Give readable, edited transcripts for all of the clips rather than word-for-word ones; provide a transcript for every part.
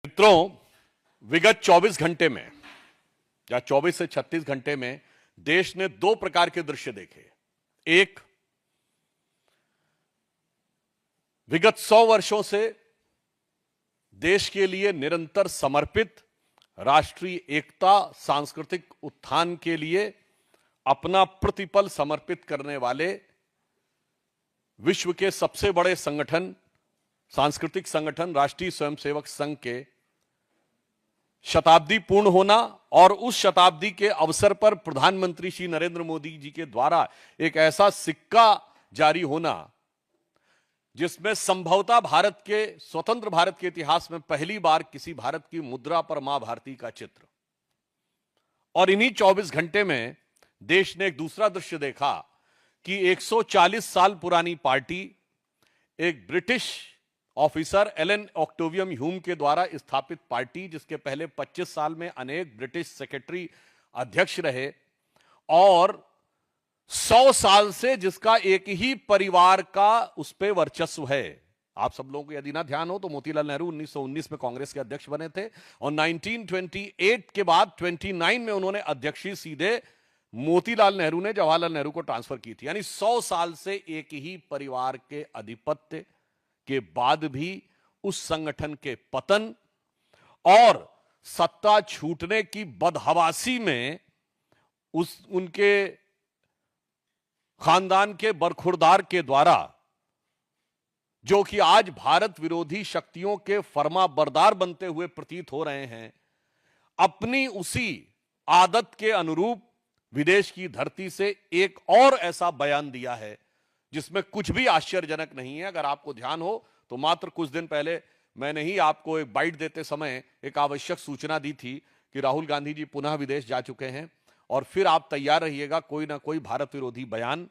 मित्रों, विगत 24 घंटे में या 24 से 36 घंटे में देश ने दो प्रकार के दृश्य देखे। एक, विगत 100 वर्षों से देश के लिए निरंतर समर्पित, राष्ट्रीय एकता, सांस्कृतिक उत्थान के लिए अपना प्रतिपल समर्पित करने वाले विश्व के सबसे बड़े संगठन, सांस्कृतिक संगठन राष्ट्रीय स्वयंसेवक संघ के शताब्दी पूर्ण होना और उस शताब्दी के अवसर पर प्रधानमंत्री श्री नरेंद्र मोदी जी के द्वारा एक ऐसा सिक्का जारी होना जिसमें संभवतः भारत के स्वतंत्र भारत के इतिहास में पहली बार किसी भारत की मुद्रा पर मां भारती का चित्र। और इन्हीं 24 घंटे में देश ने एक दूसरा दृश्य देखा कि 140 साल पुरानी पार्टी, एक ब्रिटिश ऑफिसर एलन ऑक्टेवियम ह्यूम के द्वारा स्थापित पार्टी, जिसके पहले 25 साल में अनेक ब्रिटिश सेक्रेटरी अध्यक्ष रहे, और 100 साल से जिसका एक ही परिवार का उस पर वर्चस्व है। आप सब लोगों को यदि ना ध्यान हो तो मोतीलाल नेहरू 1919 में कांग्रेस के अध्यक्ष बने थे और 1928 के बाद 29 में उन्होंने अध्यक्षी सीधे मोतीलाल नेहरू ने जवाहरलाल नेहरू को ट्रांसफर की थी। यानी 100 साल से एक ही परिवार के आधिपत्य के बाद भी उस संगठन के पतन और सत्ता छूटने की बदहवासी में उनके खानदान के बरखुरदार के द्वारा, जो कि आज भारत विरोधी शक्तियों के फर्माबरदार बनते हुए प्रतीत हो रहे हैं, अपनी उसी आदत के अनुरूप विदेश की धरती से एक और ऐसा बयान दिया है जिसमें कुछ भी आश्चर्यजनक नहीं है। अगर आपको ध्यान हो तो मात्र कुछ दिन पहले मैंने ही आपको एक बाइट देते समय एक आवश्यक सूचना दी थी कि राहुल गांधी जी पुनः विदेश जा चुके हैं और फिर आप तैयार रहिएगा, कोई ना कोई भारत विरोधी बयान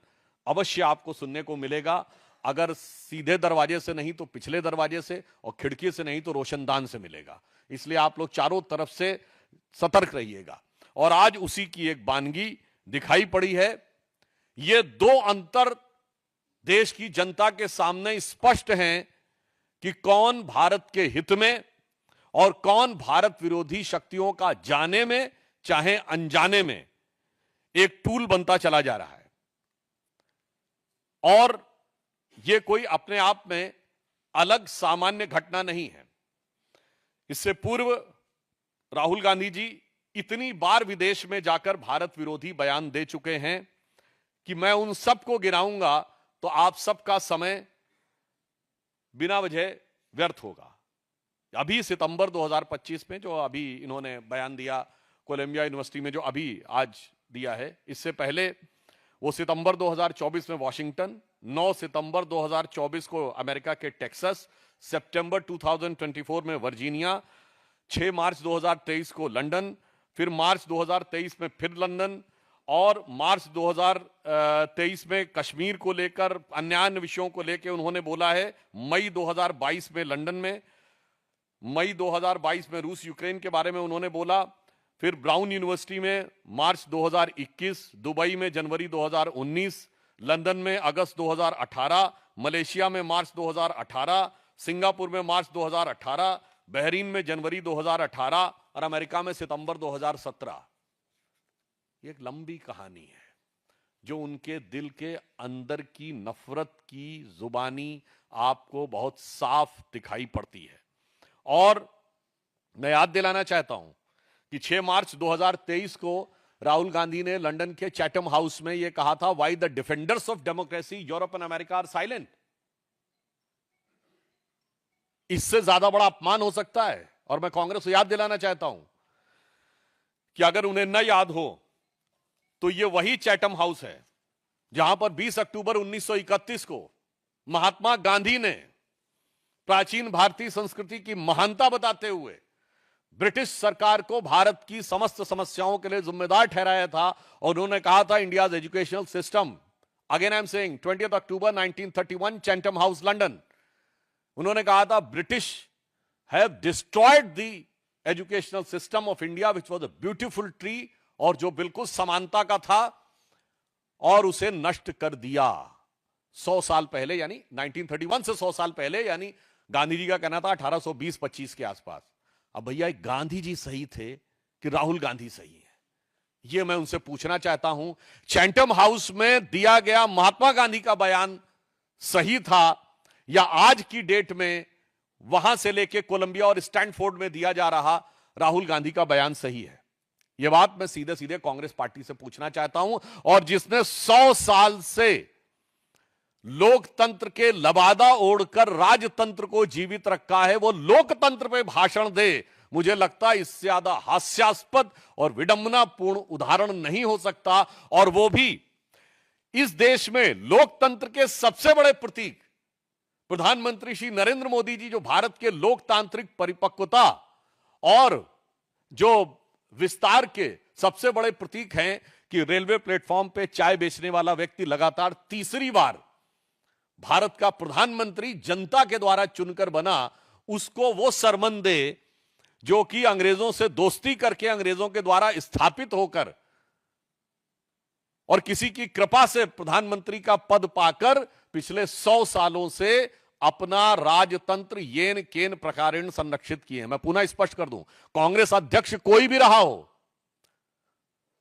अवश्य आपको सुनने को मिलेगा। अगर सीधे दरवाजे से नहीं तो पिछले दरवाजे से, और खिड़की से नहीं तो रोशनदान से मिलेगा। इसलिए आप लोग चारों तरफ से सतर्क रहिएगा। और आज उसी की एक बानगी दिखाई पड़ी है। ये दो अंतर देश की जनता के सामने स्पष्ट हैं कि कौन भारत के हित में और कौन भारत विरोधी शक्तियों का जाने में चाहे अनजाने में एक टूल बनता चला जा रहा है। और यह कोई अपने आप में अलग सामान्य घटना नहीं है। इससे पूर्व राहुल गांधी जी इतनी बार विदेश में जाकर भारत विरोधी बयान दे चुके हैं कि मैं उन सबको गिनाऊंगा तो आप सबका समय बिना वजह व्यर्थ होगा। अभी सितंबर 2025 में जो अभी इन्होंने बयान दिया कोलंबिया यूनिवर्सिटी में, जो अभी आज दिया है, इससे पहले वो सितंबर 2024 में वॉशिंगटन, 9 सितंबर 2024 को अमेरिका के टेक्सास, सितंबर 2024 में वर्जीनिया, 6 मार्च 2023 को लंदन, फिर मार्च 2023 में फिर लंदन, और मार्च 2023 में कश्मीर को लेकर अन्य विषयों को लेकर उन्होंने बोला है। मई 2022 में लंदन में, मई 2022 में रूस यूक्रेन के बारे में उन्होंने बोला, फिर ब्राउन यूनिवर्सिटी में मार्च 2021, दुबई में जनवरी 2019, लंदन में अगस्त 2018, मलेशिया में मार्च 2018, सिंगापुर में मार्च 2018, बहरीन में जनवरी 2018 और अमेरिका में सितंबर 2017। एक लंबी कहानी है जो उनके दिल के अंदर की नफरत की जुबानी आपको बहुत साफ दिखाई पड़ती है। और मैं याद दिलाना चाहता हूं कि 6 मार्च 2023 को राहुल गांधी ने लंदन के चैटम हाउस में यह कहा था, why the defenders of democracy Europe and America are silent. इससे ज्यादा बड़ा अपमान हो सकता है। और मैं कांग्रेस को याद दिलाना चाहता हूं कि अगर उन्हें न याद हो तो यह वही चैटम हाउस है जहां पर 20 अक्टूबर 1931 को महात्मा गांधी ने प्राचीन भारतीय संस्कृति की महानता बताते हुए ब्रिटिश सरकार को भारत की समस्त समस्याओं के लिए जिम्मेदार ठहराया था। और उन्होंने कहा था, India's educational system, again I am saying, 20 October 1931, Chatham house London, उन्होंने कहा था, British have destroyed the educational system of India which was a beautiful tree, और जो बिल्कुल समानता का था, और उसे नष्ट कर दिया। 100 साल पहले, यानी 1931 से 100 साल पहले, यानी गांधी जी का कहना था 1820-25 के आसपास। अब भैया गांधी जी सही थे कि राहुल गांधी सही है, यह मैं उनसे पूछना चाहता हूं। चैंटम हाउस में दिया गया महात्मा गांधी का बयान सही था या आज की डेट में वहां से लेके कोलंबिया और स्टैनफोर्ड में दिया जा रहा राहुल गांधी का बयान सही है? यह बात मैं सीधे सीधे कांग्रेस पार्टी से पूछना चाहता हूं। और जिसने 100 साल से लोकतंत्र के लबादा ओढ़कर राजतंत्र को जीवित रखा है, वो लोकतंत्र पे भाषण दे, मुझे लगता है इससे ज्यादा हास्यास्पद और विडंबनापूर्ण उदाहरण नहीं हो सकता। और वो भी इस देश में लोकतंत्र के सबसे बड़े प्रतीक प्रधानमंत्री श्री नरेंद्र मोदी जी, जो भारत के लोकतांत्रिक परिपक्वता और जो विस्तार के सबसे बड़े प्रतीक हैं कि रेलवे प्लेटफॉर्म पे चाय बेचने वाला व्यक्ति लगातार तीसरी बार भारत का प्रधानमंत्री जनता के द्वारा चुनकर बना, उसको वो सरमन दे जो कि अंग्रेजों से दोस्ती करके अंग्रेजों के द्वारा स्थापित होकर और किसी की कृपा से प्रधानमंत्री का पद पाकर पिछले 100 सालों से अपना राजतंत्र येन केन प्रकारेण संरक्षित किए हैं। मैं पुनः स्पष्ट कर दूं, कांग्रेस अध्यक्ष कोई भी रहा हो,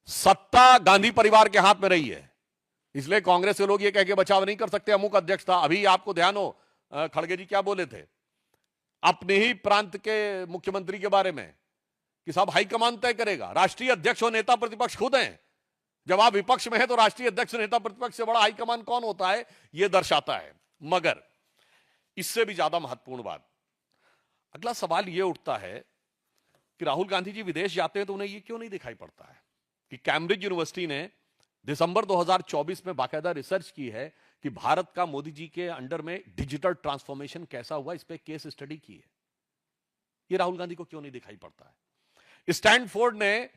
सत्ता गांधी परिवार के हाथ में रही है, इसलिए कांग्रेस के लोग ये कह के बचाव नहीं कर सकते अमुक अध्यक्ष था। अभी आपको ध्यान हो खड़गे जी क्या बोले थे अपने ही प्रांत के मुख्यमंत्री के बारे में कि साहब हाईकमान तय करेगा, राष्ट्रीय अध्यक्ष और नेता प्रतिपक्ष खुद हैं। जब आप विपक्ष में है तो राष्ट्रीय अध्यक्ष नेता प्रतिपक्ष से बड़ा हाईकमान कौन होता है, यह दर्शाता है। मगर इससे भी ज्यादा महत्वपूर्ण बात, अगला सवाल यह उठता है कि राहुल गांधी जी विदेश जाते हैं तो उन्हें यह क्यों नहीं दिखाई पड़ता है कि कैम्ब्रिज यूनिवर्सिटी ने दिसंबर 2024 में बाकायदा रिसर्च की है कि भारत का मोदी जी के अंडर में डिजिटल ट्रांसफॉर्मेशन कैसा हुआ, इस पे केस स्टडी की है। यह राहुल गांधी को क्यों नहीं दिखाई पड़ता है? स्टैनफोर्ड ने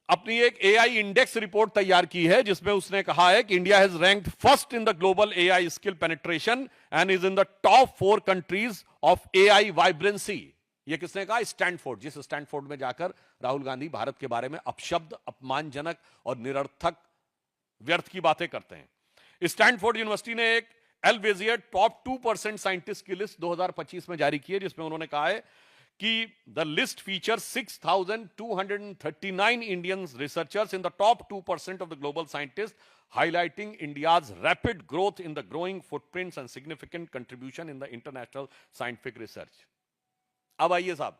अपनी एक एआई इंडेक्स रिपोर्ट तैयार की है जिसमें उसने कहा है कि India has ranked first in the global AI skill penetration and is in the top 4 countries of AI vibrancy. यह किसने कहा? स्टैनफोर्ड। जिस स्टैनफोर्ड में जाकर राहुल गांधी भारत के बारे में अपशब्द, अपमानजनक और निरर्थक व्यर्थ की बातें करते हैं। स्टैनफोर्ड यूनिवर्सिटी ने एक एल्सेवियर टॉप 2% साइंटिस्ट की लिस्ट 2025 में जारी की है जिसमें उन्होंने कहा है कि the list feature 6,239 Indian researchers in the top 2% of the global scientist, highlighting India's rapid growth in the growing footprints and significant contribution in the international scientific research. अब आइए साहब,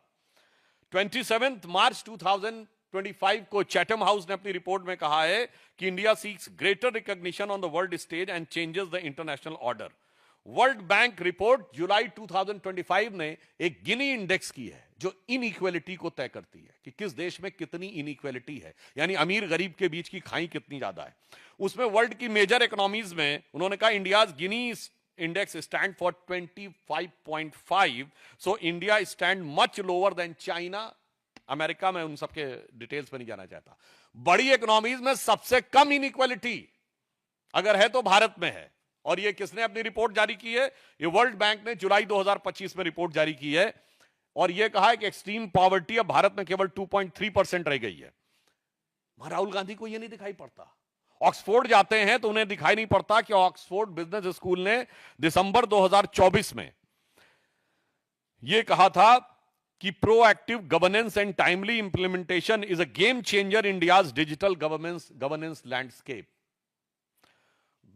27 मार्च 2025 को चैटम हाउस ने अपनी रिपोर्ट में कहा है कि India seeks greater recognition on the world stage and changes the international order. World Bank report जुलाई 2025 ने एक गिनी इंडेक्स की है जो इनइक्वालिटी को तय करती है कि किस देश में कितनी इनइक्वालिटी है, यानी अमीर गरीब के बीच की खाई कितनी ज्यादा है। उसमें वर्ल्ड की मेजर इकोनॉमीज में उन्होंने कहा India's Gini index stand for 25.5, so India stand much lower than China, America में, उन सबके डिटेल्स पर नहीं जाना चाहता। बड़ी इकोनॉमीज में सबसे कम इनइक्वालिटी अगर है तो भारत में है। और ये किसने अपनी रिपोर्ट जारी की है? ये वर्ल्ड बैंक ने जुलाई 2025 में रिपोर्ट जारी की है और ये कहा है कि एक्सट्रीम पॉवर्टी अब भारत में केवल 2.3% रह गई है। राहुल गांधी को यह नहीं दिखाई पड़ता। ऑक्सफोर्ड जाते हैं तो उन्हें दिखाई नहीं पड़ता कि ऑक्सफोर्ड बिजनेस स्कूल ने दिसंबर 2024 में यह कहा था कि proactive governance and timely implementation is a game changer India's digital governance landscape.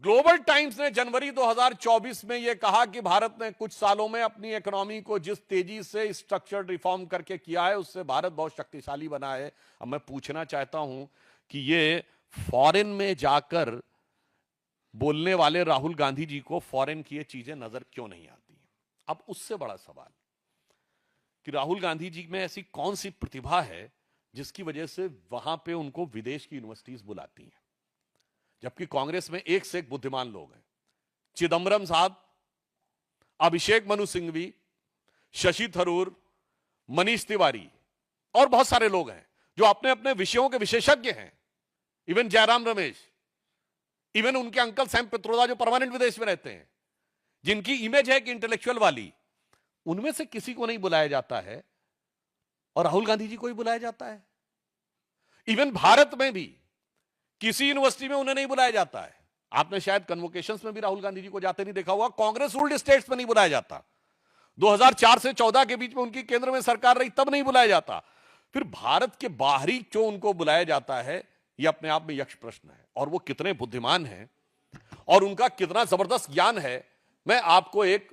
Global times ने जनवरी 2024 में यह कहा कि भारत ने कुछ सालों में अपनी इकोनॉमी को जिस तेजी से स्ट्रक्चरल रिफॉर्म करके किया है उससे भारत बहुत शक्तिशाली बना है। अब मैं पूछना चाहता हूं कि यह फॉरेन में जाकर बोलने वाले राहुल गांधी जी को फॉरेन की ये चीजें नजर क्यों नहीं आती? अब उससे बड़ा सवाल कि राहुल गांधी जी में ऐसी कौन सी प्रतिभा है जिसकी वजह से वहां पे उनको विदेश की यूनिवर्सिटीज बुलाती हैं, जबकि कांग्रेस में एक से एक बुद्धिमान लोग हैं। चिदंबरम साहब, अभिषेक मनु सिंघवी, शशि थरूर, मनीष तिवारी और बहुत सारे लोग हैं जो अपने अपने विषयों के विशेषज्ञ हैं। इवन जयराम रमेश, इवन उनके अंकल सैम पित्रोदा जो परमानेंट विदेश में रहते हैं, जिनकी इमेज है कि इंटेलेक्चुअल वाली, उनमें से किसी को नहीं बुलाया जाता है और राहुल गांधी जी को ही बुलाया जाता है। इवन भारत में भी किसी यूनिवर्सिटी में उन्हें नहीं बुलाया जाता है। आपने शायद कन्वोकेशंस में भी राहुल गांधी जी को जाते नहीं देखा हुआ। कांग्रेस रूल्ड स्टेट्स में नहीं बुलाया जाता। 2004 से 14 के बीच में उनकी केंद्र में सरकार रही, तब नहीं बुलाया जाता। फिर भारत के बाहरी क्यों उनको बुलाया जाता है, यह अपने आप में यक्ष प्रश्न है। और वो कितने बुद्धिमान हैं और उनका कितना जबरदस्त ज्ञान है, मैं आपको एक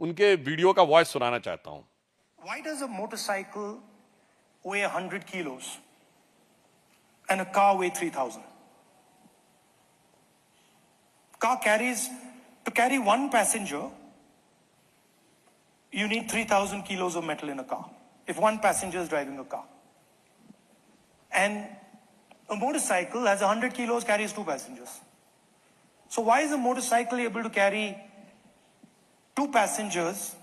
उनके वीडियो का वॉइस सुनाना चाहता हूं। Why does a motorcycle weigh 100 kilos and a car weigh 3,000? Car carries, to carry one passenger, you need 3,000 kilos of metal in a car, if one passenger is driving a car. And a motorcycle has 100 kilos, carries two passengers. So why is a motorcycle able to carry two passengers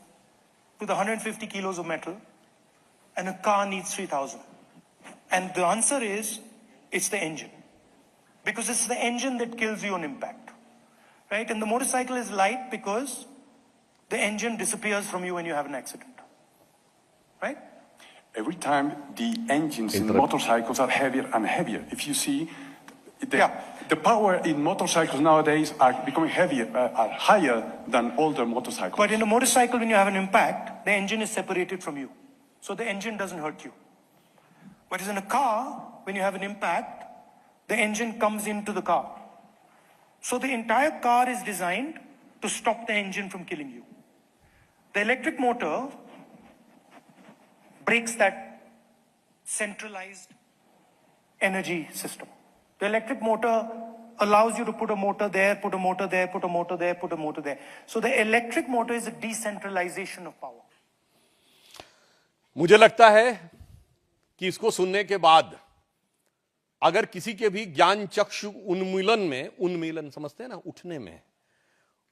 with 150 kilos of metal and a car needs 3,000? And the answer is, it's the engine. Because it's the engine that kills you on impact, right? And the motorcycle is light because the engine disappears from you when you have an accident, right? Every time the engines in motorcycles are heavier and heavier. If you see, the power in motorcycles nowadays are becoming heavier, are higher than older motorcycles. But in a motorcycle, when you have an impact, the engine is separated from you. So the engine doesn't hurt you. But in a car, when you have an impact, the engine comes into the car. So the entire car is designed to stop the engine from killing you. The electric motor breaks that centralized energy system. The electric motor allows you to put a motor there, put a motor there, put a motor there, put a motor there. So the electric motor is a decentralization of power. मुझे लगता है कि इसको सुनने के बाद अगर किसी के भी ज्ञान चक्षु उन्मीलन समझते हैं ना, उठने में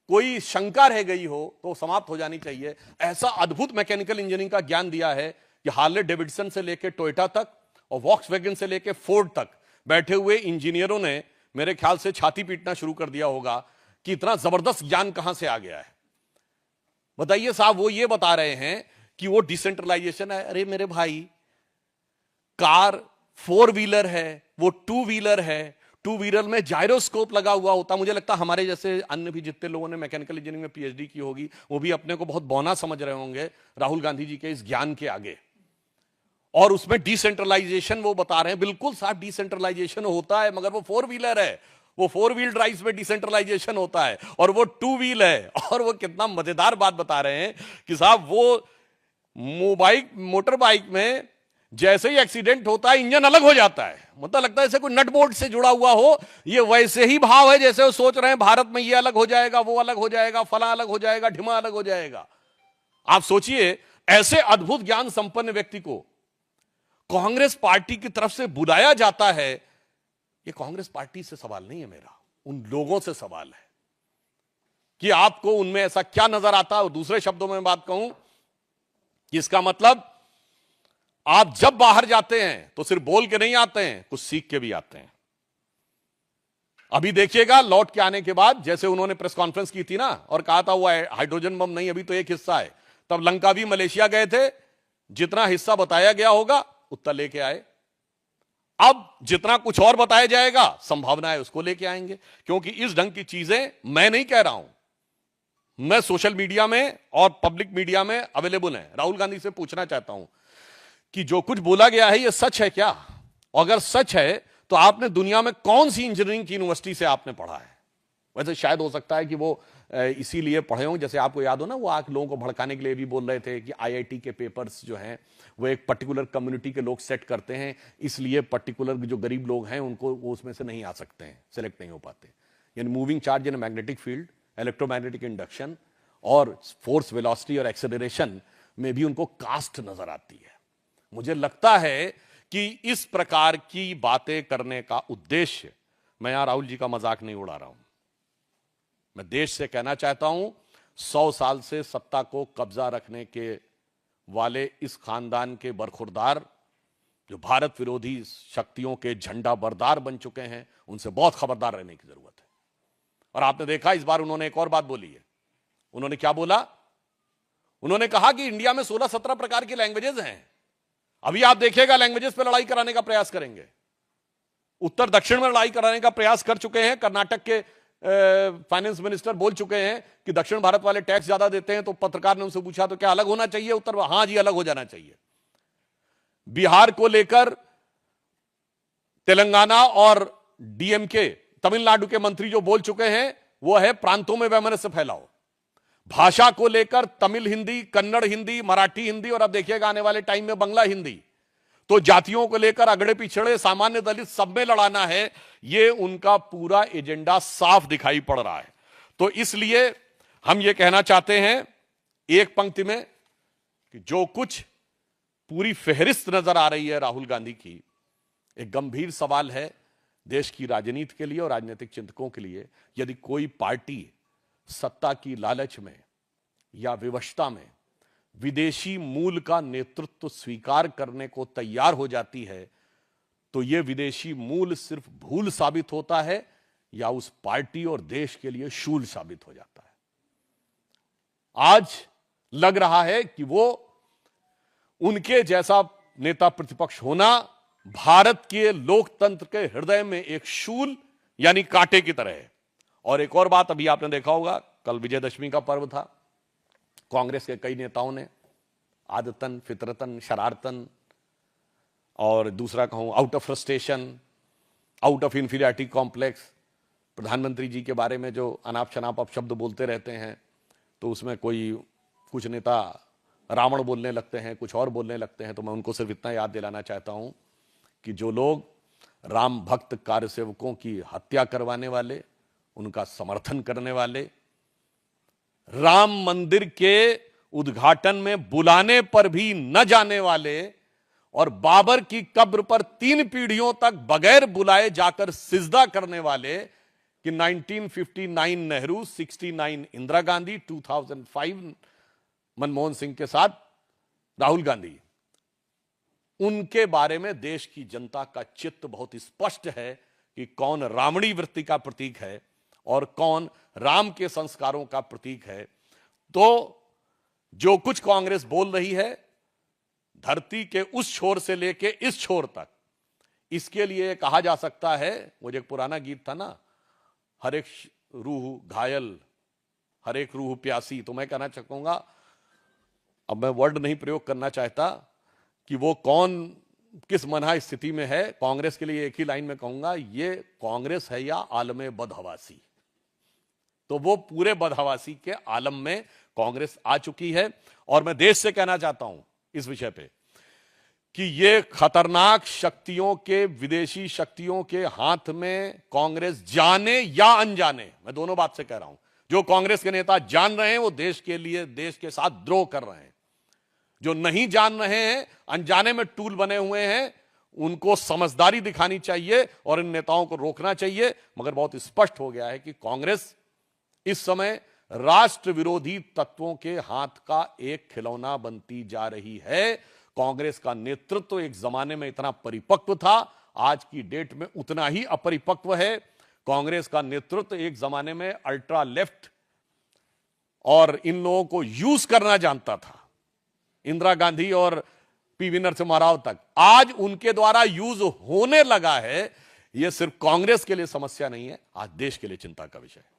कोई शंका रह गई हो तो समाप्त हो जानी चाहिए। ऐसा अद्भुत मैकेनिकल इंजीनियरिंग का ज्ञान दिया है कि हार्ले डेविडसन से लेकर टोयोटा तक और वॉक्सवैगन से लेकर फोर्ड तक बैठे हुए इंजीनियरों ने मेरे ख्याल से छाती पीटना शुरू कर दिया होगा कि इतना जबरदस्त ज्ञान कहां से आ गया है। बताइए साहब, वो ये बता रहे हैं कि वो डिसेंट्रलाइजेशन है। अरे मेरे भाई, कार 4 व्हीलर है, वो 2 व्हीलर है। 2 व्हीलर में जायरोस्कोप लगा हुआ होता। मुझे लगता हमारे जैसे अन्य भी जितने लोगों ने मैकेनिकल इंजीनियरिंग में पीएचडी की होगी वो भी अपने को बहुत बौना समझ रहे होंगे राहुल गांधी जी के इस ज्ञान के आगे। और उसमें डिसेंट्रलाइजेशन वो बता रहे हैं। बिल्कुल साहब, डिसेंट्रलाइजेशन होता है, मगर वो 4 व्हीलर है, वो 4 व्हील ड्राइव में डिसेंट्रलाइजेशन होता है और वो 2 व्हील है। और वो कितना मजेदार बात बता रहे हैं कि साहब वो मोटर बाइक में जैसे ही एक्सीडेंट होता है इंजन अलग हो जाता है। मतलब लगता है जैसे कोई नट बोल्ट से जुड़ा हुआ हो। ये वैसे ही भाव है जैसे वो सोच रहे हैं भारत में ये अलग हो जाएगा, वो अलग हो जाएगा, फला अलग हो जाएगा, ढिमा अलग हो जाएगा। आप सोचिए, ऐसे अद्भुत ज्ञान संपन्न व्यक्ति को कांग्रेस पार्टी की तरफ से बुलाया जाता है। ये कांग्रेस पार्टी से सवाल नहीं है मेरा, उन लोगों से सवाल है कि आपको उनमें ऐसा क्या नजर आता है। और दूसरे शब्दों में बात कहूं कि इसका मतलब आप जब बाहर जाते हैं तो सिर्फ बोल के नहीं आते हैं, कुछ सीख के भी आते हैं। अभी देखिएगा, लौट के आने के बाद जैसे उन्होंने प्रेस कॉन्फ्रेंस की थी ना और कहा था वो हाइड्रोजन बम नहीं, अभी तो एक हिस्सा है। तब लंका भी मलेशिया गए थे, जितना हिस्सा बताया गया होगा उतना लेके आए। अब जितना कुछ और बताया जाएगा संभावना है उसको लेके आएंगे, क्योंकि इस ढंग की चीजें मैं नहीं कह रहा हूं, मैं सोशल मीडिया में और पब्लिक मीडिया में अवेलेबल है। राहुल गांधी से पूछना चाहता हूं कि जो कुछ बोला गया है ये सच है क्या? अगर सच है तो आपने दुनिया में कौन सी इंजीनियरिंग की यूनिवर्सिटी से आपने पढ़ा है? वैसे शायद हो सकता है कि वो इसीलिए पढ़े हों, जैसे आपको याद हो ना, वो आप लोगों को भड़काने के लिए भी बोल रहे थे कि आईआईटी के पेपर्स जो हैं वो एक पर्टिकुलर कम्युनिटी के लोग सेट करते हैं, इसलिए पर्टिकुलर जो गरीब लोग हैं उनको वो उसमें से नहीं आ सकते हैं, सेलेक्ट नहीं हो पाते। यानी moving charge in magnetic field, electromagnetic induction और फोर्स वेलोसिटी और एक्सेलरेशन में भी उनको कास्ट नजर आती है। मुझे लगता है कि इस प्रकार की बातें करने का उद्देश्य, मैं यहां राहुल जी का मजाक नहीं उड़ा रहा हूं, मैं देश से कहना चाहता हूं 100 साल से सत्ता को कब्जा रखने के वाले इस खानदान के बरखुरदार जो भारत विरोधी शक्तियों के झंडा बरदार बन चुके हैं, उनसे बहुत खबरदार रहने की जरूरत है। और आपने देखा इस बार उन्होंने एक और बात बोली है। उन्होंने क्या बोला? उन्होंने कहा कि इंडिया में 16-17 प्रकार की लैंग्वेजेस हैं। अभी आप देखिएगा लैंग्वेजेस पे लड़ाई कराने का प्रयास करेंगे। उत्तर दक्षिण में लड़ाई कराने का प्रयास कर चुके हैं। कर्नाटक के फाइनेंस मिनिस्टर बोल चुके हैं कि दक्षिण भारत वाले टैक्स ज्यादा देते हैं। तो पत्रकार ने उनसे पूछा तो क्या अलग होना चाहिए? उत्तर हां जी, अलग हो जाना चाहिए। बिहार को लेकर तेलंगाना और डीएमके तमिलनाडु के मंत्री जो बोल चुके हैं वो है प्रांतों में वैमनस्य फैलाओ। भाषा को लेकर तमिल हिंदी, कन्नड़ हिंदी, मराठी हिंदी और अब देखिएगा आने वाले टाइम में बंगला हिंदी। तो जातियों को लेकर अगड़े पिछड़े, सामान्य दलित सब में लड़ाना है, ये उनका पूरा एजेंडा साफ दिखाई पड़ रहा है। तो इसलिए हम ये कहना चाहते हैं एक पंक्ति में कि जो कुछ पूरी फेहरिस्त नजर आ रही है राहुल गांधी की, एक गंभीर सवाल है देश की राजनीति के लिए और राजनीतिक चिंतकों के लिए। यदि कोई पार्टी सत्ता की लालच में या विवशता में विदेशी मूल का नेतृत्व स्वीकार करने को तैयार हो जाती है, तो यह विदेशी मूल सिर्फ भूल साबित होता है या उस पार्टी और देश के लिए शूल साबित हो जाता है। आज लग रहा है कि वो उनके जैसा नेता प्रतिपक्ष होना भारत के लोकतंत्र के हृदय में एक शूल यानी कांटे की तरह है। और एक और बात, अभी आपने देखा होगा कल विजयदशमी का पर्व था, कांग्रेस के कई नेताओं ने आदतन, फितरतन, शरारतन और दूसरा कहूं out of frustration, out of inferiority complex, प्रधानमंत्री जी के बारे में जो अनाप शनाप अपशब्द बोलते रहते हैं, तो उसमें कुछ नेता रावण बोलने लगते हैं, कुछ और बोलने लगते हैं। तो मैं उनको सिर्फ इतना याद दिलाना चाहता हूं कि जो लोग राम भक्त कार्यसेवकों की हत्या करवाने वाले, उनका समर्थन करने वाले, राम मंदिर के उद्घाटन में बुलाने पर भी न जाने वाले और बाबर की कब्र पर 3 पीढ़ियों तक बगैर बुलाए जाकर सिजदा करने वाले कि 1959 नेहरू, 69 इंदिरा गांधी, 2005 मनमोहन सिंह के साथ राहुल गांधी, उनके बारे में देश की जनता का चित्त बहुत स्पष्ट है कि कौन रावणी वृत्ति का प्रतीक है और कौन राम के संस्कारों का प्रतीक है। तो जो कुछ कांग्रेस बोल रही है धरती के उस छोर से लेके इस छोर तक, इसके लिए कहा जा सकता है, वो जो एक पुराना गीत था ना, हर एक रूह घायल, हर एक रूह प्यासी। तो मैं कहना चाहूंगा, अब मैं वर्ड नहीं प्रयोग करना चाहता कि वो कौन किस मना स्थिति में है। कांग्रेस के लिए एक ही लाइन में कहूंगा, ये कांग्रेस है या आलमे बदहवासी। तो वो पूरे बदहवासी के आलम में कांग्रेस आ चुकी है। और मैं देश से कहना चाहता हूं इस विषय पे कि ये खतरनाक शक्तियों के, विदेशी शक्तियों के हाथ में कांग्रेस जाने या अनजाने, मैं दोनों बात से कह रहा हूं, जो कांग्रेस के नेता जान रहे हैं वो देश के लिए, देश के साथ द्रोह कर रहे हैं। जो नहीं जान रहे हैं, अनजाने में टूल बने हुए हैं, उनको समझदारी दिखानी चाहिए और इन नेताओं को रोकना चाहिए। मगर बहुत स्पष्ट हो गया है कि कांग्रेस इस समय राष्ट्र विरोधी तत्वों के हाथ का एक खिलौना बनती जा रही है। कांग्रेस का नेतृत्व एक जमाने में इतना परिपक्व था, आज की डेट में उतना ही अपरिपक्व है। कांग्रेस का नेतृत्व एक जमाने में अल्ट्रा लेफ्ट और इन लोगों को यूज करना जानता था, इंदिरा गांधी और पीवी नरसिम्हा राव तक। आज उनके द्वारा यूज होने लगा है। यह सिर्फ कांग्रेस के लिए समस्या नहीं है, आज देश के लिए चिंता का विषय है।